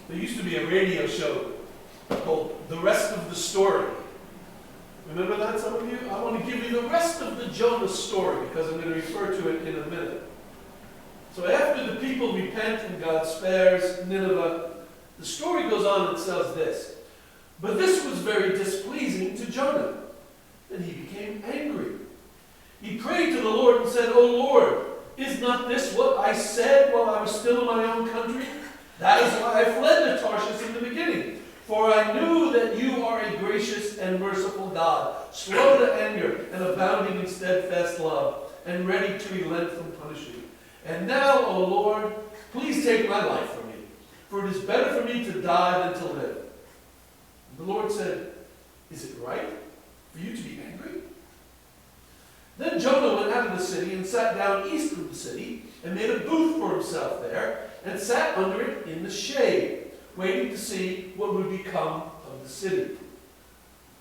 There used to be a radio show called The Rest of the Story. Remember that, some of you? I want to give you the rest of the Jonah story because I'm going to refer to it in a minute. So after the people repent and God spares Nineveh, the story goes on and says this. But this was very displeasing to Jonah, and he became angry. He prayed to the Lord and said, O Lord, is not this what I said while I was still in my own country? That is why I fled to Tarshish in the beginning. For I knew that you are a gracious and merciful God, slow to anger and abounding in steadfast love, and ready to relent from punishing. And now, O Lord, please take my life from me, for it is better for me to die than to live. And the Lord said, is it right for you to be angry? Then Jonah went out of the city and sat down east of the city and made a booth for himself there and sat under it in the shade, waiting to see what would become of the city.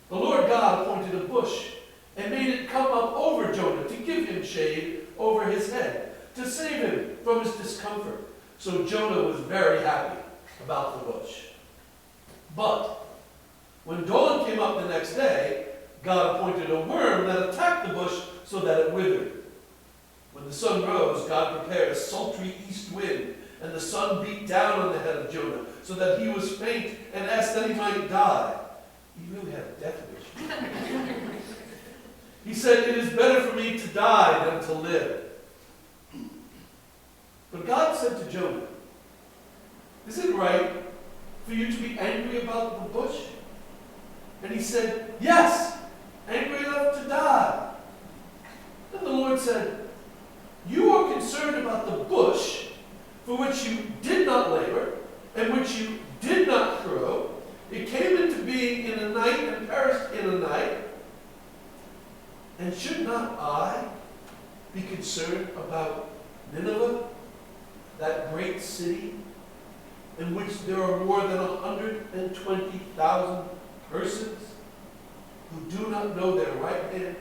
The Lord God appointed a bush and made it come up over Jonah to give him shade over his head, to save him from his discomfort. So Jonah was very happy about the bush. But when dawn came up the next day, God appointed a worm that attacked the bush so that it withered. When the sun rose, God prepared a sultry east wind, and the sun beat down on the head of Jonah, so that he was faint and asked that he might die. He really had a death wish. He said, it is better for me to die than to live. But God said to Jonah, is it right for you to be angry about the bush? And he said, yes, angry enough to die. Then the Lord said, you are concerned about the bush for which you did not labor and which you did not grow. It came into being in a night and perished in a night. And should not I be concerned about Nineveh, that great city, in which there are more than 120,000 persons who do not know their right hand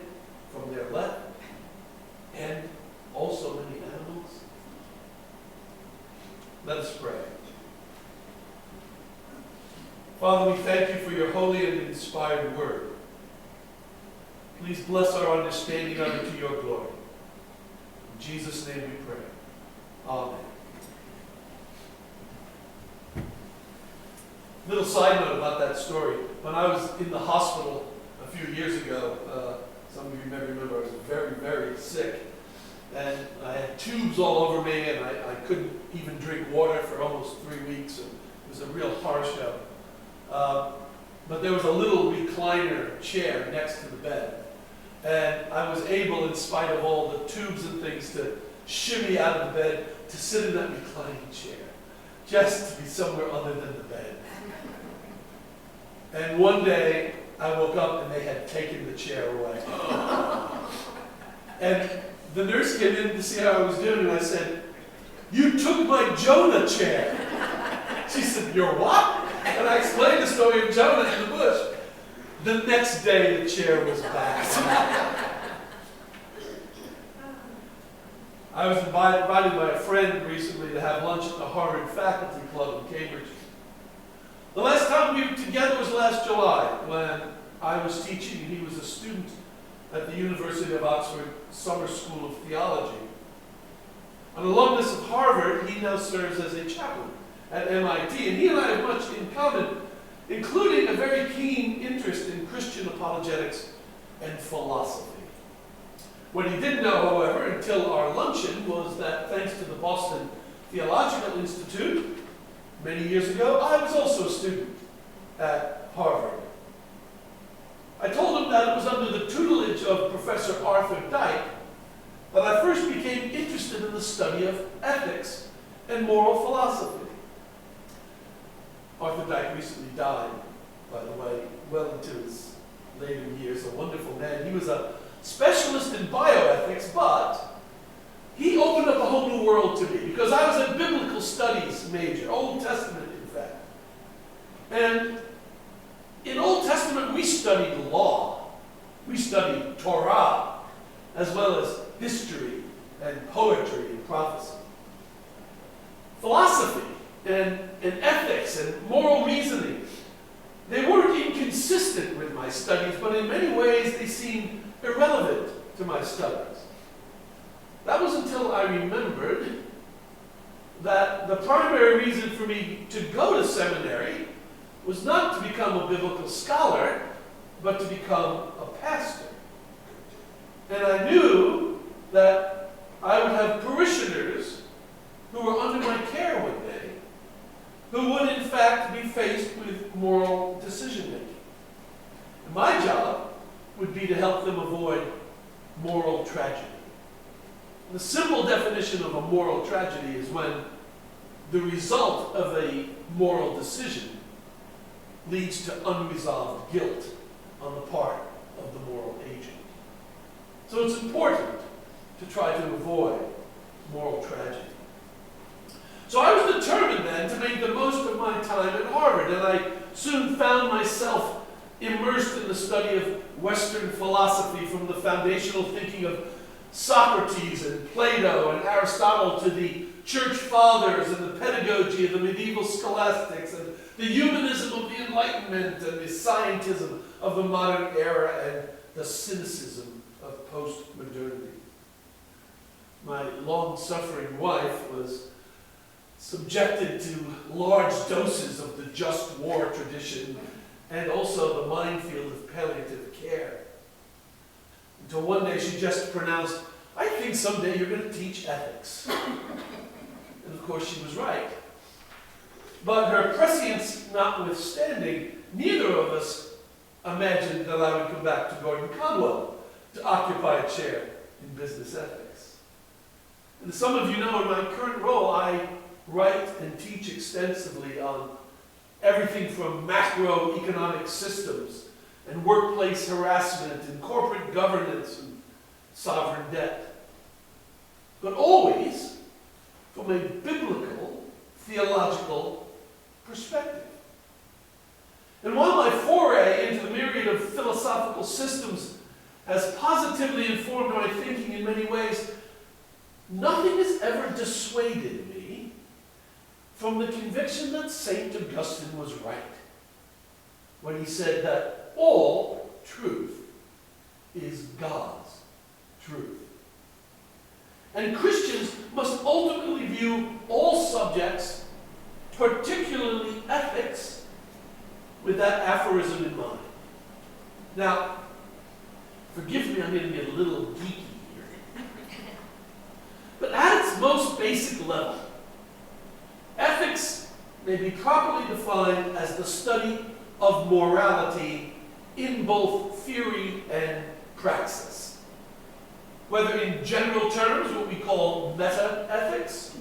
from their left, and also many animals? Let us pray. Father, we thank you for your holy and inspired word. Please bless our understanding of it to your glory. In Jesus' name we pray. Amen. Little side note about that story. When I was in the hospital a few years ago, some of you may remember I was very, very sick. And I had tubes all over me, and I couldn't even drink water for almost 3 weeks. And it was a real horror show. But there was a little recliner chair next to the bed. And I was able, in spite of all the tubes and things, to shimmy out of the bed to sit in that reclining chair, just to be somewhere other than the bed. And one day, I woke up and they had taken the chair away. And the nurse came in to see how I was doing, and I said, you took my Jonah chair. She said, your what? And I explained the story of Jonah in the bush. The next day, the chair was back. I was invited by a friend recently to have lunch at the Harvard Faculty Club in Cambridge. The last time we were together was last July, when I was teaching and he was a student at the University of Oxford Summer School of Theology. An alumnus of Harvard, he now serves as a chaplain at MIT, and he and I have much in common, including a very keen interest in Christian apologetics and philosophy. What he didn't know, however, until our luncheon, was that thanks to the Boston Theological Institute, many years ago, I was also a student at Harvard. I told him that it was under the tutelage of Professor Arthur Dyke that I first became interested in the study of ethics and moral philosophy. Arthur Dyke recently died, by the way, well into his later years, a wonderful man. He was a specialist in bioethics, but he opened up a whole new world to me because I was a biblical studies major, Old Testament, in fact. And in Old Testament, we studied law. We studied Torah, as well as history and poetry and prophecy. Philosophy and ethics ethics and moral reasoning, they weren't inconsistent with my studies, but in many ways they seemed irrelevant to my studies. That was until I remembered that the primary reason for me to go to seminary was not to become a biblical scholar, but to become a pastor. And I knew that I would have parishioners who were under my care one day, who would in fact be faced with moral decision-making. And my job would be to help them avoid moral tragedy. The simple definition of a moral tragedy is when the result of a moral decision leads to unresolved guilt on the part of the moral agent. So it's important to try to avoid moral tragedy. So I was determined then to make the most of my time at Harvard, and I soon found myself immersed in the study of Western philosophy, from the foundational thinking of Socrates and Plato and Aristotle to the church fathers and the pedagogy of the medieval scholastics and the humanism of the Enlightenment and the scientism of the modern era and the cynicism of post-modernity. My long-suffering wife was subjected to large doses of the just war tradition and also the minefield of palliative care. Until one day she just pronounced, "I think someday you're going to teach ethics." And of course she was right. But her prescience notwithstanding, neither of us imagined that I would come back to Gordon Conwell to occupy a chair in business ethics. And as some of you know, in my current role, I write and teach extensively on everything from macroeconomic systems and workplace harassment and corporate governance and sovereign debt. But always from a biblical, theological perspective. And while my foray into the myriad of philosophical systems has positively informed my thinking in many ways, nothing has ever dissuaded me from the conviction that St. Augustine was right when he said that all truth is God's truth. And Christians must ultimately view all subjects, particularly ethics, with that aphorism in mind. Now, forgive me, I'm going to get a little geeky here. But at its most basic level, ethics may be properly defined as the study of morality in both theory and praxis. Whether in general terms, what we call meta-ethics,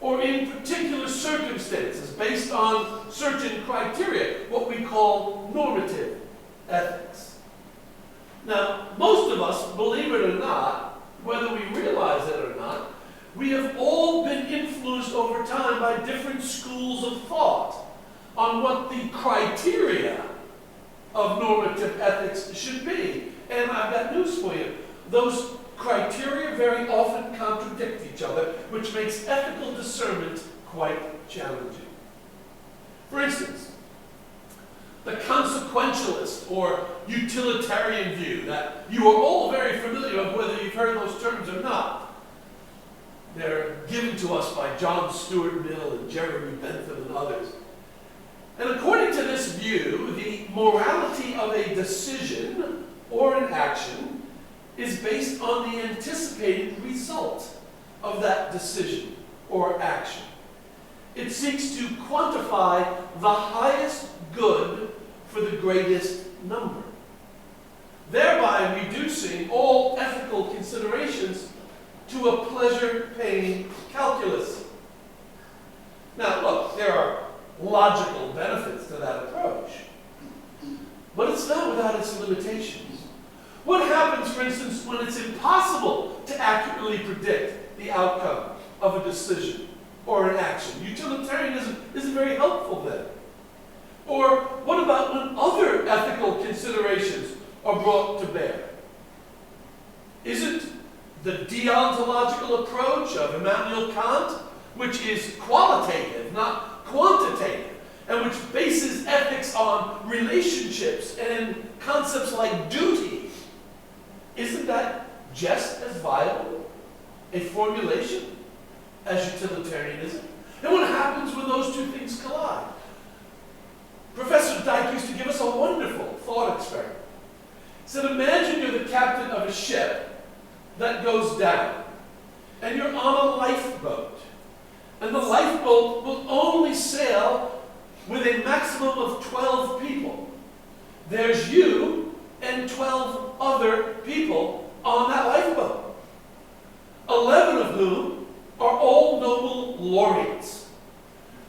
or in particular circumstances based on certain criteria, what we call normative ethics. Now, most of us, believe it or not, whether we realize it or not, we have all been influenced over time by different schools of thought on what the criteria of normative ethics should be. And I've got news for you. Those criteria very often contradict each other, which makes ethical discernment quite challenging. For instance, the consequentialist or utilitarian view that you are all very familiar with, whether you've heard those terms or not. They're given to us by John Stuart Mill and Jeremy Bentham and others. And according to this view, the morality of a decision or an action is based on the anticipated result of that decision or action. It seeks to quantify the highest good for the greatest number, thereby reducing all ethical considerations to a pleasure-paying calculus. Now, look, there are logical benefits to that approach, but it's not without its limitations. What happens, for instance, when it's impossible to accurately predict the outcome of a decision or an action? Utilitarianism isn't very helpful then. Or what about when other ethical considerations are brought to bear? Isn't the deontological approach of Immanuel Kant, which is qualitative, not quantitative, bases ethics on relationships and concepts like duty, isn't that just as viable a formulation as utilitarianism? And what happens when those two things collide? Professor Dyke used to give us a wonderful thought experiment. He said, imagine you're the captain of a ship that goes down, and you're on a lifeboat. And the lifeboat will only sail with a maximum of 12 people. There's you and 12 other people on that lifeboat, 11 of whom are Old Noble laureates.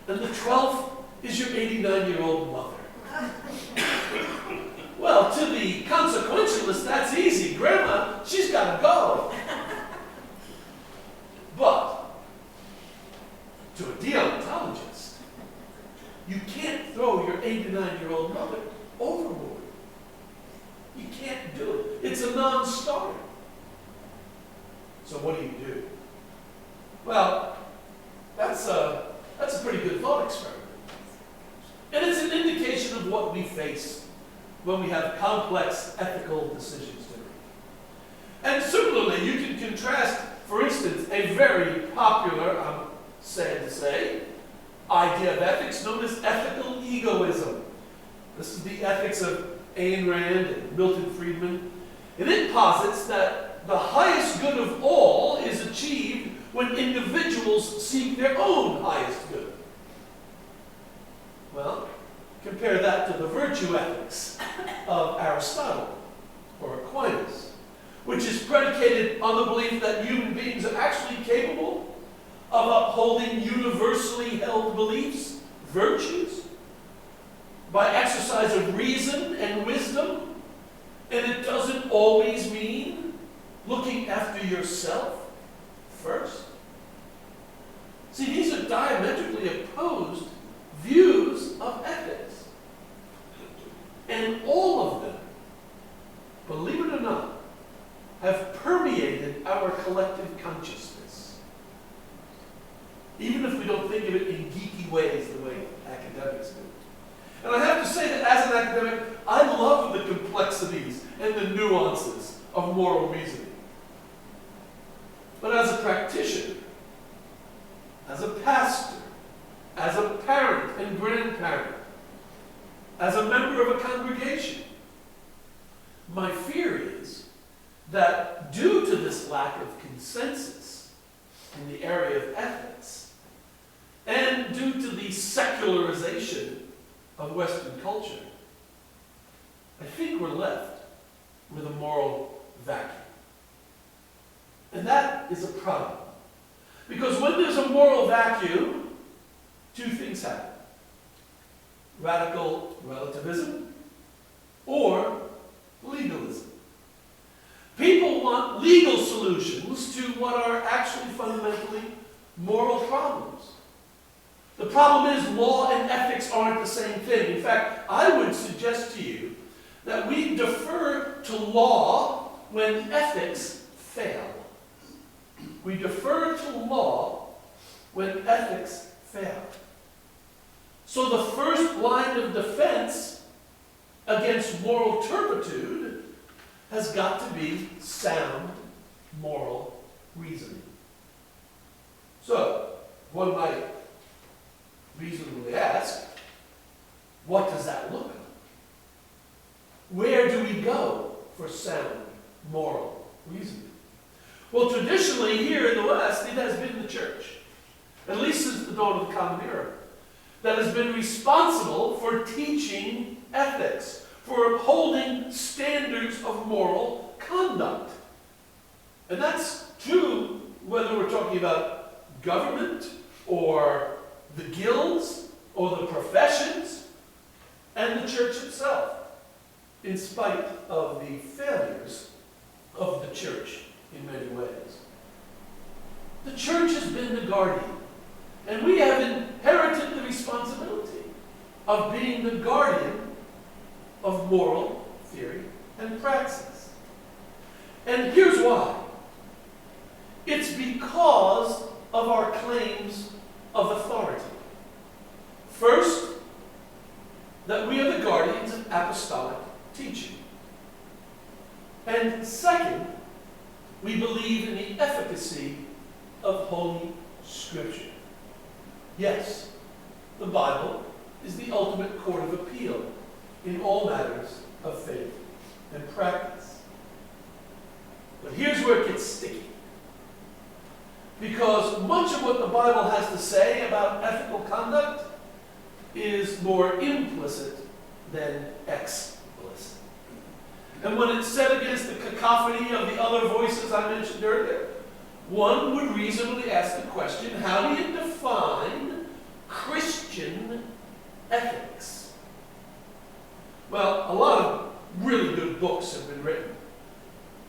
And the 12th is your 89-year-old mother. Well, to the consequentialist, that's easy. Grandma, she's got to go. But to a deontologist, you can't throw your 89-year-old mother overboard. You can't do it. It's a non-starter. So what do? Well, that's a pretty good thought experiment. And it's an indication of what we face when we have complex ethical decisions to make. And similarly, you can contrast, for instance, a very popular, I'm sad to say, idea of ethics known as ethical egoism. This is the ethics of Ayn Rand and Milton Friedman. And it posits that the highest good of all is achieved when individuals seek their own highest good. Well, compare that to the virtue ethics of Aristotle or Aquinas, which is predicated on the belief that human beings are actually capable of upholding universally held beliefs, virtues, by exercise of reason and wisdom. And it doesn't always mean looking after yourself first. See, these are diametrically opposed views of ethics. And all of them, believe it or not, have permeated our collective consciousness. Even if we don't think of it in geeky ways the way academics do. And I have to say that as an academic, I love the complexities and the nuances of moral reasoning. But as a practitioner, as a pastor, as a parent and grandparent, as a member of a congregation, my fear is that due to this lack of consensus in the area of ethics, and due to the secularization of Western culture, I think we're left with a moral vacuum. And that is a problem. Because when there's a moral vacuum, two things happen. Radical relativism or legalism. People want legal solutions to what are actually fundamentally moral problems. The problem is law and ethics aren't the same thing. In fact, I would suggest to you that we defer to law when ethics fail. We defer to law when ethics fail. So the first line of defense against moral turpitude has got to be sound moral reasoning. So, one might reasonably ask, what does that look like? Where do we go for sound moral reasoning? Well, traditionally here in the West, it has been the church, at least since the dawn of the Common Era, that has been responsible for teaching ethics, for upholding standards of moral conduct. And that's true whether we're talking about government or the guilds or the professions and the church itself, in spite of the failures of the church in many ways. The church has been the guardian, and we have inherited the responsibility of being the guardian of moral theory and praxis. And here's why. It's because of our claims of authority. First, that we are the guardians of apostolic teaching. And second, we believe in the efficacy of Holy Scripture. Yes, the Bible is the ultimate court of appeal in all matters of faith and practice. But here's where it gets sticky. Because much of what the Bible has to say about ethical conduct is more implicit than explicit. And when it's set against the cacophony of the other voices I mentioned earlier, one would reasonably ask the question, how do you define Christian ethics? Well, a lot of really good books have been written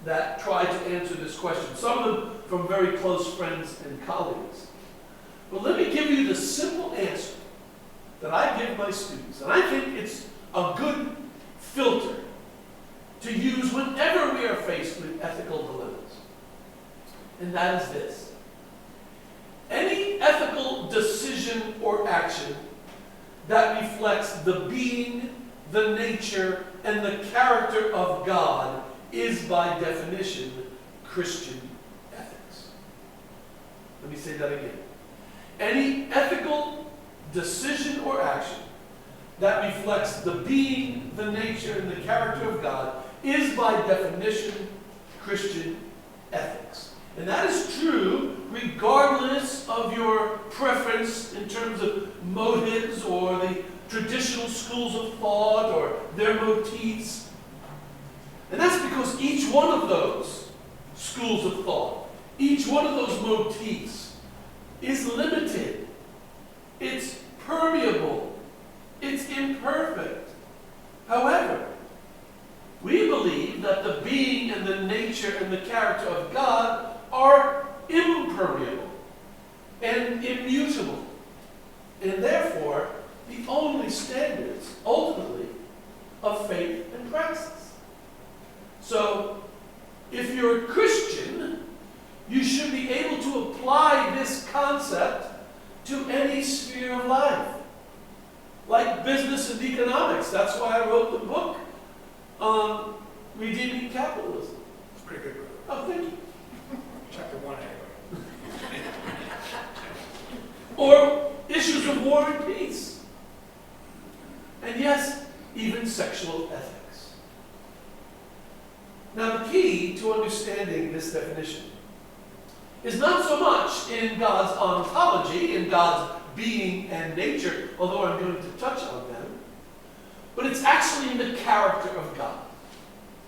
that try to answer this question, some of them from very close friends and colleagues. But let me give you the simple answer that I give my students, and I think it's a good filter to use whenever we are faced with ethical dilemmas. And that is this: any ethical decision or action that reflects the being, the nature, and the character of God is by definition Christian ethics. Let me say that again. Any ethical decision or action that reflects the being, the nature, and the character of God is by definition Christian ethics. And that is true regardless of your preference in terms of motives or the traditional schools of thought or their motifs. And that's because each one of those schools of thought, each one of those motifs is limited. It's permeable. It's imperfect. However, we believe that the being and the nature and the character of God are impermeable and immutable, and therefore the only standards, ultimately, of faith and praxis. So, if you're a Christian, you should be able to apply this concept to any sphere of life, like business and economics. That's why I wrote the book on redeeming capitalism. It's pretty good. Oh, thank you. Chapter 1 anyway. Or issues of war and peace. And yes, even sexual ethics. Now, the key to understanding this definition is not so much in God's ontology, in God's being and nature, although I'm going to touch on them, but it's actually in the character of God.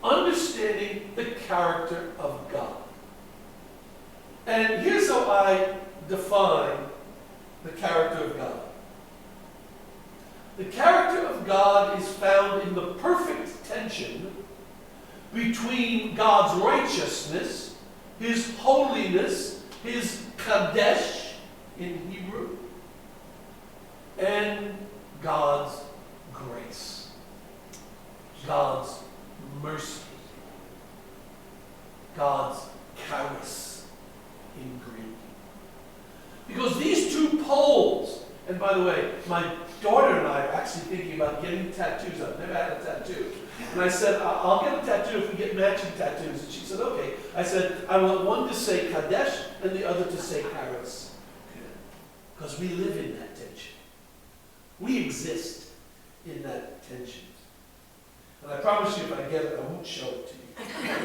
Understanding the character of God. And here's how I define the character of God. The character of God is found in the perfect tension between God's righteousness, His holiness, His kadesh in Hebrew, and God's grace, God's mercy, God's charis in Greek. Because these two poles, and by the way, my daughter and I are actually thinking about getting tattoos. I've never had a tattoo. And I said, I'll get a tattoo if we get matching tattoos. And she said, okay. I said, I want one to say Kadesh and the other to say Charis. Because we live in that tension. We exist in that tension. And I promise you, if I get it, I won't show it to you.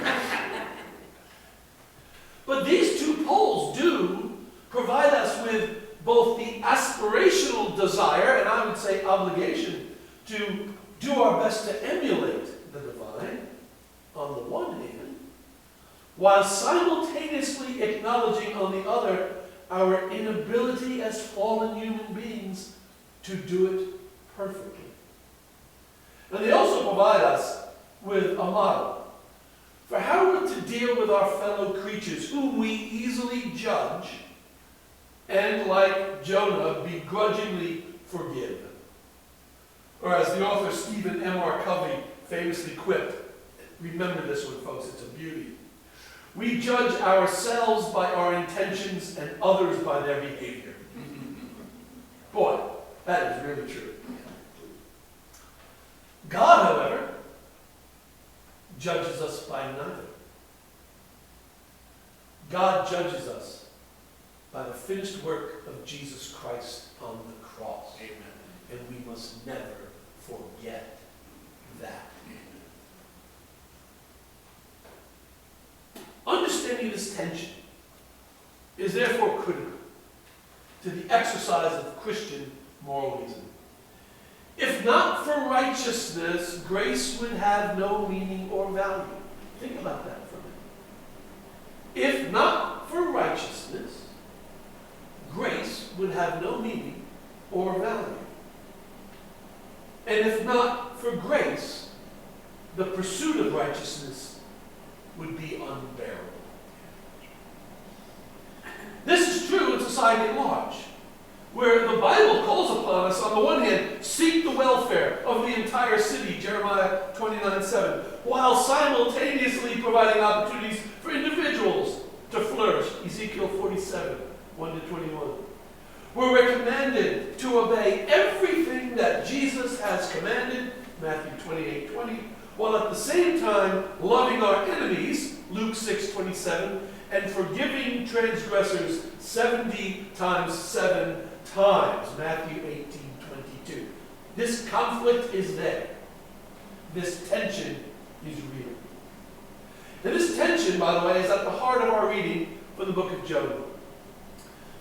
But these two poles do provide us with both the aspirational desire, and I would say obligation, to do our best to emulate the divine, on the one hand, while simultaneously acknowledging, on the other, our inability as fallen human beings to do it perfectly. And they also provide us with a model for how we're to deal with our fellow creatures, whom we easily judge and, like Jonah, begrudgingly forgive. Or as the author Stephen M.R. Covey famously quipped, remember this one, folks, it's a beauty. We judge ourselves by our intentions and others by their behavior. Boy, that is really true. justified in either. God judges us by the finished work of Jesus Christ on the cross. Amen. And we must never forget that. Understanding this tension is therefore critical to the exercise of Christian moral reasoning. If not for righteousness, grace would have no meaning or value. Think about that for a minute. If not for righteousness, grace would have no meaning or value. And if not for grace, the pursuit of righteousness would be unbearable. This is true in society at large, where the Bible calls upon us, on the one hand, seek the welfare of the entire city, Jeremiah 29:7, while simultaneously providing opportunities for individuals to flourish, Ezekiel 47:1-21. Where we're commanded to obey everything that Jesus has commanded, Matthew 28:20, while at the same time loving our enemies, Luke 6:27, and forgiving transgressors 70 times 7 times, Matthew 18:22. This conflict is there. This tension is real. And this tension, by the way, is at the heart of our reading for the book of Jonah.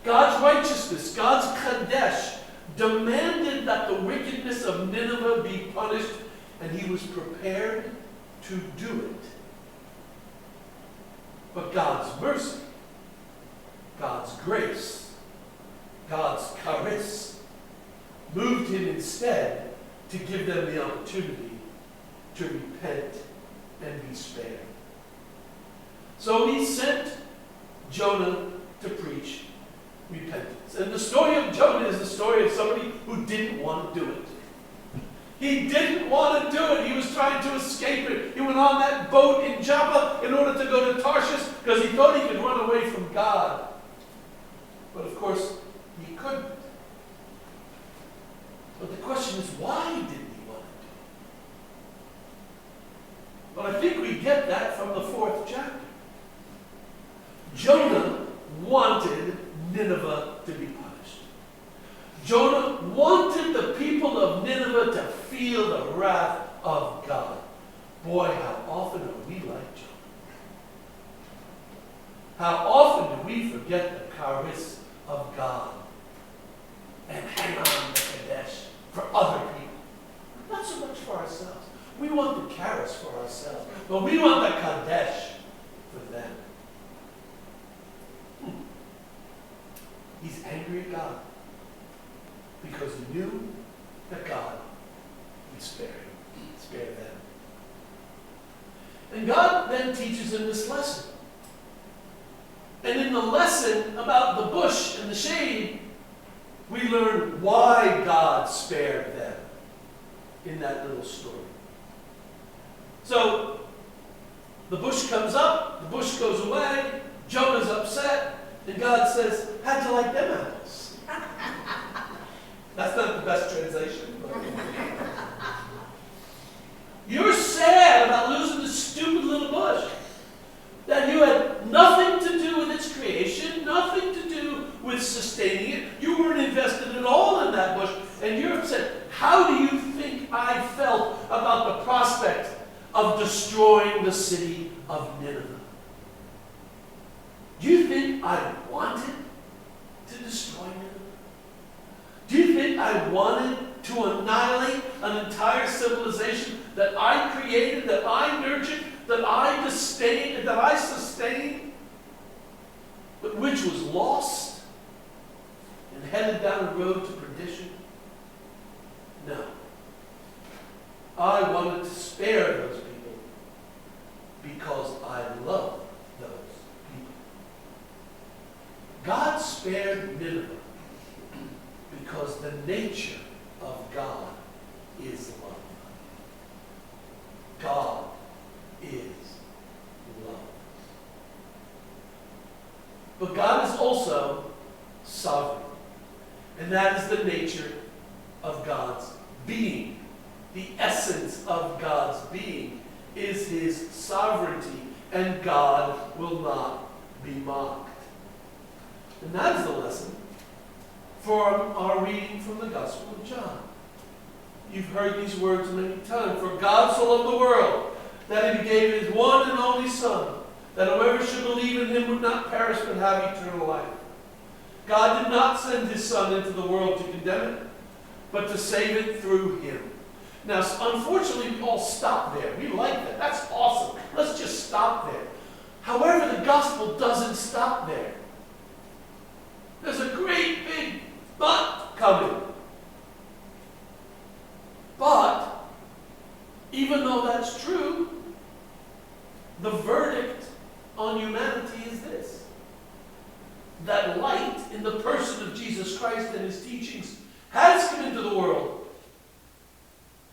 God's righteousness, God's Kadesh, demanded that the wickedness of Nineveh be punished, and he was prepared to do it. But God's mercy, God's grace, God's charis, moved him instead to give them the opportunity to repent and be spared. So he sent Jonah to preach repentance. And the story of Jonah is the story of somebody who didn't want to do it. He didn't want to do it. He was trying to escape it. He went on that boat in Joppa in order to go to Tarshish because he thought he could run away from God. But of course, he couldn't. But the question is, why didn't he want to do it? Well, I think we get that from the 4th chapter. Jonah wanted Nineveh to be punished. Jonah wanted the people of Nineveh to feel the wrath of God. Boy, how often are we like Jonah? How often do we forget the charis of God and hang on to Kadesh for other people? Not so much for ourselves. We want the charis for ourselves, but we want the Kadesh for them. He's angry at God because he knew that God would spare them. And God then teaches him this lesson. And in the lesson about the bush and the shade, we learn why God spared them in that little story. So, the bush comes up, the bush goes away, Jonah's upset, and God says, how'd you like them apples? That's not the best translation. But you're sad about losing this stupid little bush that you had nothing to do with its creation, nothing to do with sustaining it. You weren't invested at all in that bush, and you're upset. How do you think I felt about the prospect of destroying the city of Nineveh? Do you think I wanted to destroy Nineveh? Do you think I wanted to annihilate an entire civilization that I created, that I nurtured, that I sustained, but which was lost and headed down a road to perdition? No. I wanted to spare those people because I love those people. God spared Nineveh because the nature of God is love. God is love. But God is also sovereign. And that is the nature of God's being. The essence of God's being is his sovereignty, and God will not be mocked. And that is the lesson for our reading from the Gospel of John. You've heard these words many times. For God so loved the world that he gave his one and only Son, that whoever should believe in him would not perish but have eternal life. God did not send his Son into the world to condemn it, but to save it through him. Now, unfortunately, we all stop there. We like that. That's awesome. Let's just stop there. However, the gospel doesn't stop there. There's a great big but coming. But, even though that's true, the verdict on humanity is this: that light in the person of Jesus Christ and his teachings has come into the world.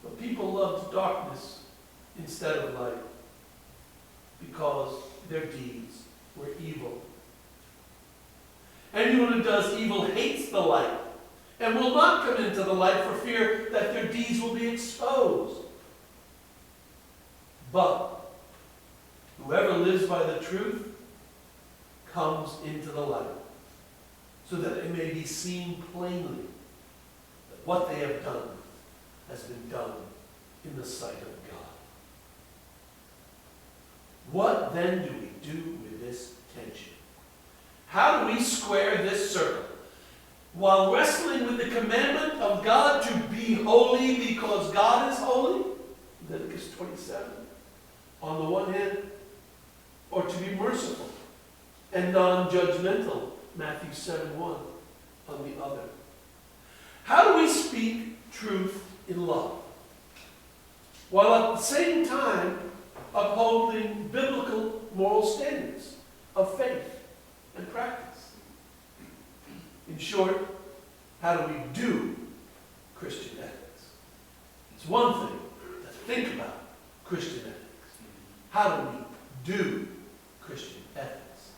But people loved darkness instead of light because their deeds were evil. Anyone who does evil hates the light and will not come into the light for fear that their deeds will be exposed. But whoever lives by the truth comes into the light, so that it may be seen plainly that what they have done has been done in the sight of God. What then do we do with this tension? How do we square this circle? While wrestling with the commandment of God to be holy because God is holy, Leviticus 27, on the one hand, or to be merciful and non-judgmental, Matthew 7:1, on the other. How do we speak truth in love, while at the same time upholding biblical moral standards of faith and practice? In short, how do we do Christian ethics? It's one thing to think about Christian ethics. How do we do Christian ethics?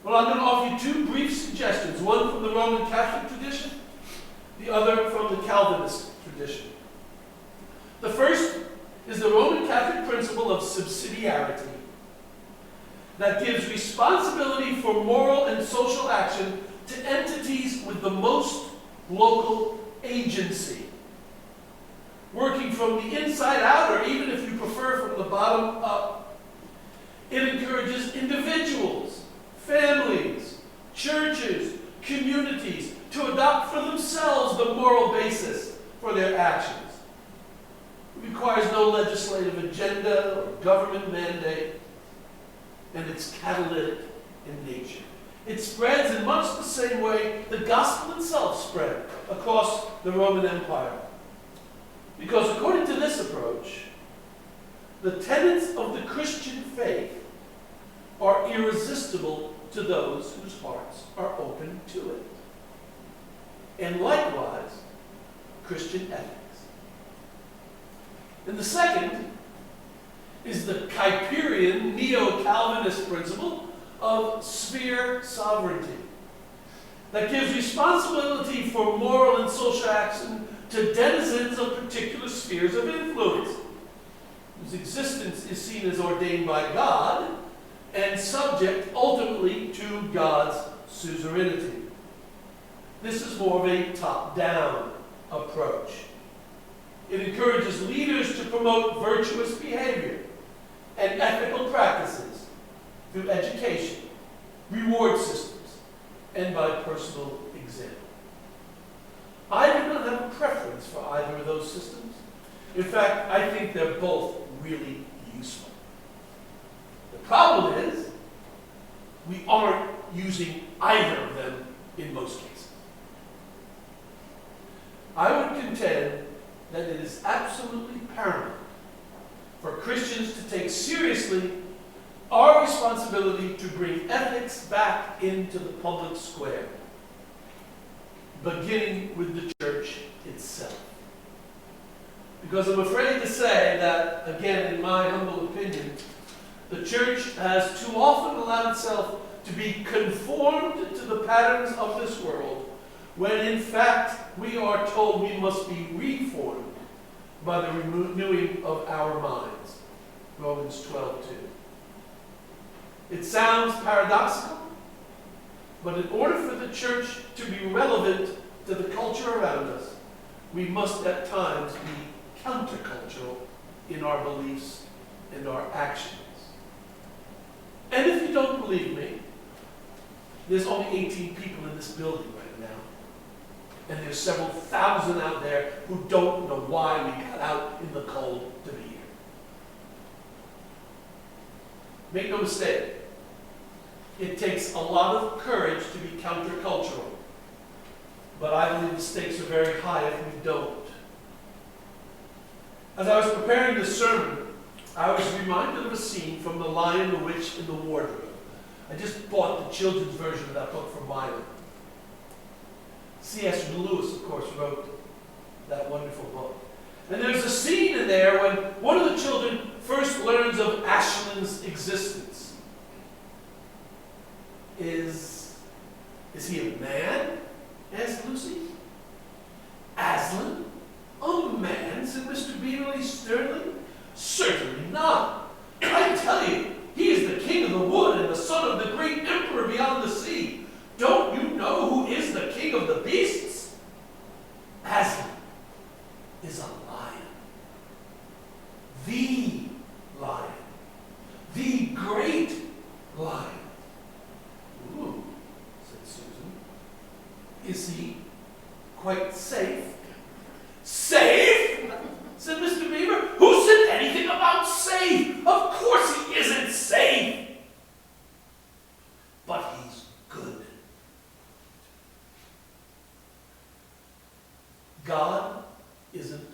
Well, I'm going to offer you two brief suggestions, one from the Roman Catholic tradition, the other from the Calvinist tradition. The first is the Roman Catholic principle of subsidiarity that gives responsibility for moral and social action to entities with the most local agency, working from the inside out, or even if you prefer from the bottom up. It encourages individuals, families, churches, communities to adopt for themselves the moral basis for their actions. It requires no legislative agenda or government mandate, and it's catalytic in nature. It spreads in much the same way the gospel itself spread across the Roman Empire. Because according to this approach, the tenets of the Christian faith are irresistible to those whose hearts are open to it. And likewise, Christian ethics. And the second is the Kuyperian neo-Calvinist principle of sphere sovereignty that gives responsibility for moral and social action to denizens of particular spheres of influence, whose existence is seen as ordained by God and subject ultimately to God's suzerainty. This is more of a top-down approach. It encourages leaders to promote virtuous behavior and ethical practices through education, reward systems, and by personal example. I do not have a preference for either of those systems. In fact, I think they're both really useful. The problem is, we aren't using either of them in most cases. I would contend that it is absolutely paramount for Christians to take seriously our responsibility to bring ethics back into the public square, beginning with the church itself. Because I'm afraid to say that, again, in my humble opinion, the church has too often allowed itself to be conformed to the patterns of this world, when in fact we are told we must be reformed by the renewing of our minds. Romans 12:2. It sounds paradoxical, but in order for the church to be relevant to the culture around us, we must at times be countercultural in our beliefs and our actions. And if you don't believe me, there's only 18 people in this building right now. And there's several thousand out there who don't know why we got out in the cold to be here. Make no mistake, it takes a lot of courage to be countercultural. But I believe the stakes are very high if we don't. As I was preparing this sermon, I was reminded of a scene from The Lion, the Witch, and the Wardrobe. I just bought the children's version of that book from Milo. C.S. Lewis, of course, wrote that wonderful book. And there's a scene in there when one of the children first learns of Aslan's existence. Is he a man? Asked Lucy. Aslan? A man? Said Mr. Beaverly sternly. Certainly not. I tell you, he is the king of the wood and the son of the great emperor beyond the sea. Don't you know who is the king of the beasts? Aslan is a lion. The lion. The great lion. Ooh, said Susan. Is he quite safe? Safe? Said Mr. Beaver. Who said anything about safe? Of course he isn't safe. But he's good. God isn't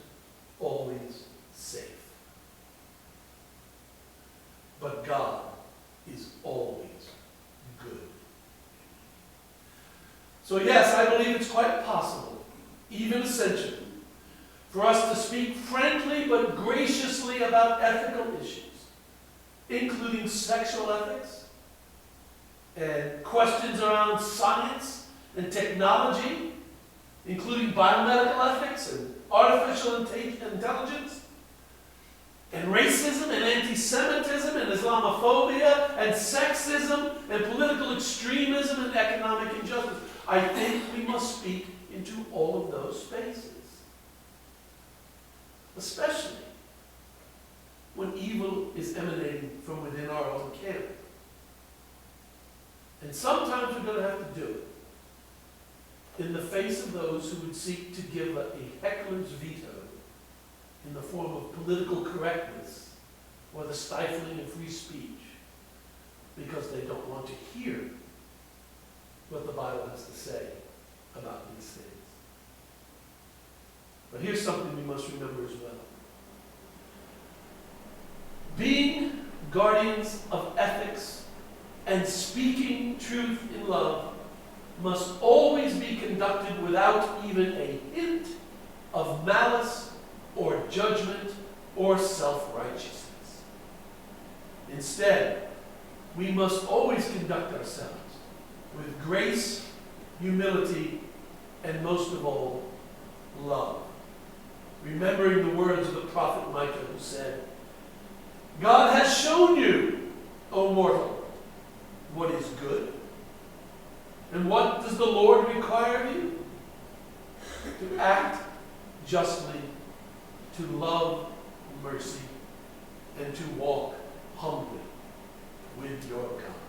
always safe. But God is always good. So yes, I believe it's quite possible, even essential, for us to speak frankly but graciously about ethical issues, including sexual ethics and questions around science and technology, including biomedical ethics and artificial intelligence, and racism and anti-Semitism and Islamophobia and sexism and political extremism and economic injustice. I think we must speak into all of those spaces. Especially when evil is emanating from within our own camp. And sometimes we're going to have to do it in the face of those who would seek to give a heckler's veto in the form of political correctness or the stifling of free speech because they don't want to hear what the Bible has to say about these things. But here's something we must remember as well. Being guardians of ethics and speaking truth in love must always be conducted without even a hint of malice or judgment or self-righteousness. Instead, we must always conduct ourselves with grace, humility, and most of all, love. Remembering the words of the prophet Micah who said, God has shown you, O mortal, what is good. And what does the Lord require of you? To act justly, to love mercy, and to walk humbly with your God.